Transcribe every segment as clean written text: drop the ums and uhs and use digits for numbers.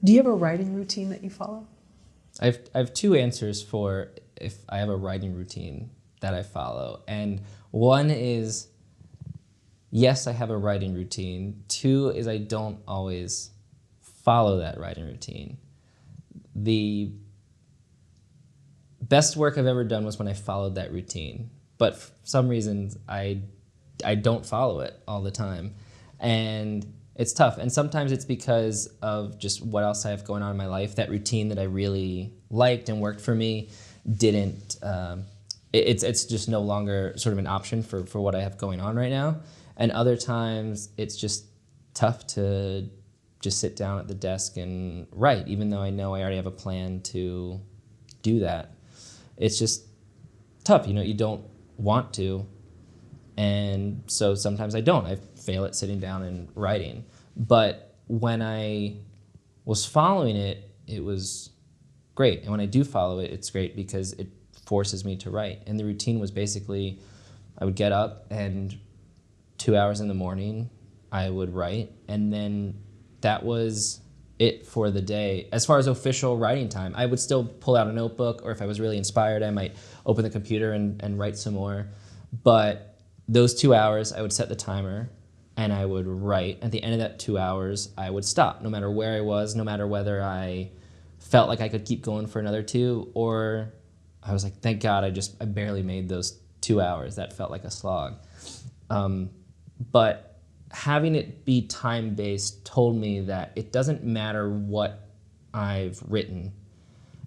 Do you have a writing routine that you follow? I have two answers for if I have a writing routine that I follow. And one is, yes, I have a writing routine. Two is I don't always follow that writing routine. The best work I've ever done was when I followed that routine. But for some reasons, I don't follow it all the time. And it's tough. And sometimes it's because of just what else I have going on in my life. That routine that I really liked and worked for me didn't, it's just no longer sort of an option for what I have going on right now. And other times it's just tough to just sit down at the desk and write, even though I know I already have a plan to do that. It's just tough, you don't want to. And so sometimes I don't. I fail at sitting down and writing. But when I was following it, it was great. And when I do follow it, it's great because it forces me to write. And the routine was basically, I would get up and 2 hours in the morning, I would write. And then that was it for the day. As far as official writing time, I would still pull out a notebook, or if I was really inspired, I might open the computer and write some more. But those 2 hours, I would set the timer and I would write. At the end of that 2 hours, I would stop, no matter where I was, no matter whether I felt like I could keep going for another two, or I was like, thank God, I barely made those 2 hours. That felt like a slog. But having it be time-based told me that it doesn't matter what I've written,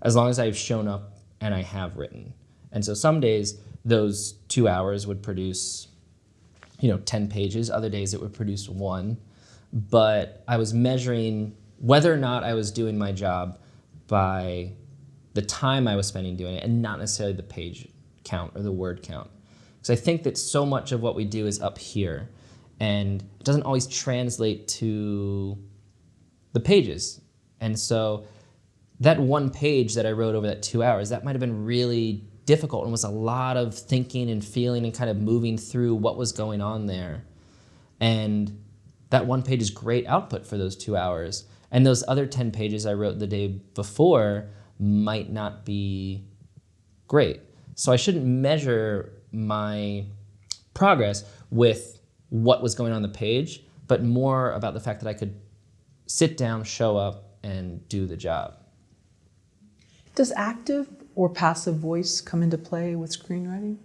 as long as I've shown up and I have written. And so some days, those 2 hours would produce 10 pages. Other days it would produce one. But I was measuring whether or not I was doing my job by the time I was spending doing it, and not necessarily the page count or the word count. Because I think that so much of what we do is up here, and it doesn't always translate to the pages. And so that one page that I wrote over that 2 hours, that might have been really difficult and was a lot of thinking and feeling and kind of moving through what was going on there. And that one page is great output for those 2 hours. And those other 10 pages I wrote the day before might not be great. So I shouldn't measure my progress with what was going on the page, but more about the fact that I could sit down, show up, and do the job. Does active or passive voice come into play with screenwriting?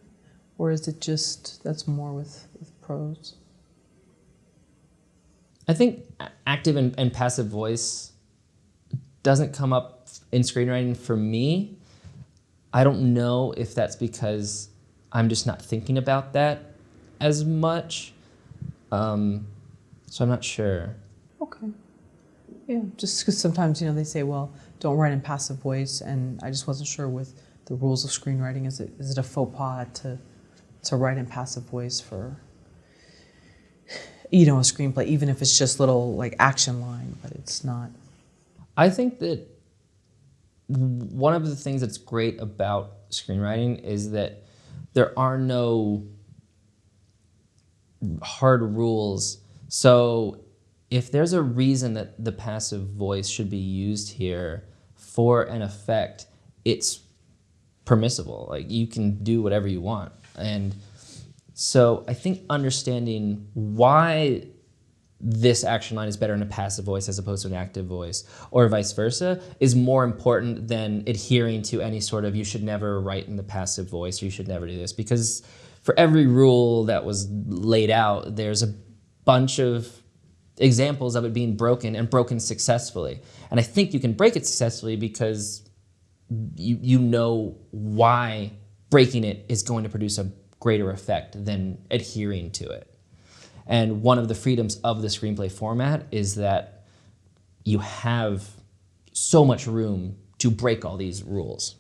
Or is it just, that's more with prose? I think active and passive voice doesn't come up in screenwriting for me. I don't know if that's because I'm just not thinking about that as much. So I'm not sure. Okay. Yeah, just because sometimes, they say, well, don't write in passive voice, and I just wasn't sure with the rules of screenwriting, is it a faux pas to write in passive voice for, a screenplay, even if it's just little like action line, but it's not. I think that one of the things that's great about screenwriting is that there are no hard rules. So if there's a reason that the passive voice should be used here for an effect, it's permissible. Like, you can do whatever you want. And so I think understanding why this action line is better in a passive voice as opposed to an active voice, or vice versa, is more important than adhering to any sort of, you should never write in the passive voice, or you should never do this. Because for every rule that was laid out, there's a bunch of examples of it being broken, and broken successfully. And I think you can break it successfully because you know why breaking it is going to produce a greater effect than adhering to it. And one of the freedoms of the screenplay format is that you have so much room to break all these rules.